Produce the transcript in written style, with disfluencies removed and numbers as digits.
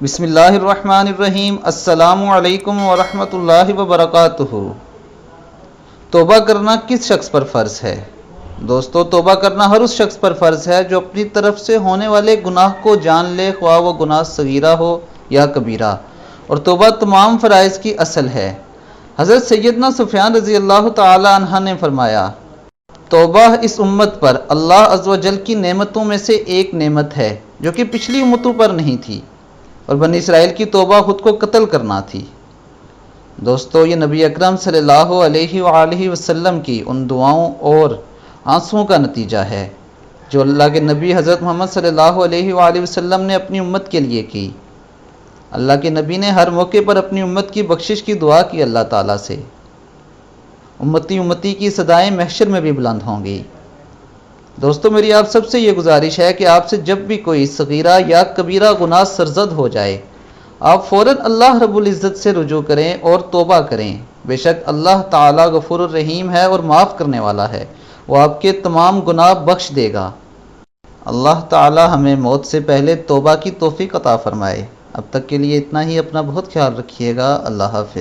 بسم اللہ الرحمن الرحیم۔ السلام علیکم ورحمۃ اللہ وبرکاتہ۔ توبہ کرنا کس شخص پر فرض ہے؟ دوستو، توبہ کرنا ہر اس شخص پر فرض ہے جو اپنی طرف سے ہونے والے گناہ کو جان لے، خواہ وہ گناہ صغیرہ ہو یا کبیرہ، اور توبہ تمام فرائض کی اصل ہے۔ حضرت سیدنا سفیان رضی اللہ تعالی عنہ نے فرمایا، توبہ اس امت پر اللہ عز و جل کی نعمتوں میں سے ایک نعمت ہے جو کہ پچھلی امتوں پر نہیں تھی، اور بنی اسرائیل کی توبہ خود کو قتل کرنا تھی۔ دوستو، یہ نبی اکرم صلی اللہ علیہ وآلہ وسلم کی ان دعاؤں اور آنسوؤں کا نتیجہ ہے جو اللہ کے نبی حضرت محمد صلی اللہ علیہ وآلہ وسلم نے اپنی امت کے لیے کی۔ اللہ کے نبی نے ہر موقع پر اپنی امت کی بخشش کی دعا کی اللہ تعالیٰ سے۔ امتی امتی کی صدائیں محشر میں بھی بلند ہوں گی۔ دوستو، میری آپ سب سے یہ گزارش ہے کہ آپ سے جب بھی کوئی صغیرہ یا کبیرہ گناہ سرزد ہو جائے، آپ فوراً اللہ رب العزت سے رجوع کریں اور توبہ کریں۔ بے شک اللہ تعالیٰ غفور الرحیم ہے اور معاف کرنے والا ہے، وہ آپ کے تمام گناہ بخش دے گا۔ اللہ تعالیٰ ہمیں موت سے پہلے توبہ کی توفیق عطا فرمائے۔ اب تک کے لیے اتنا ہی، اپنا بہت خیال رکھیے گا۔ اللہ حافظ۔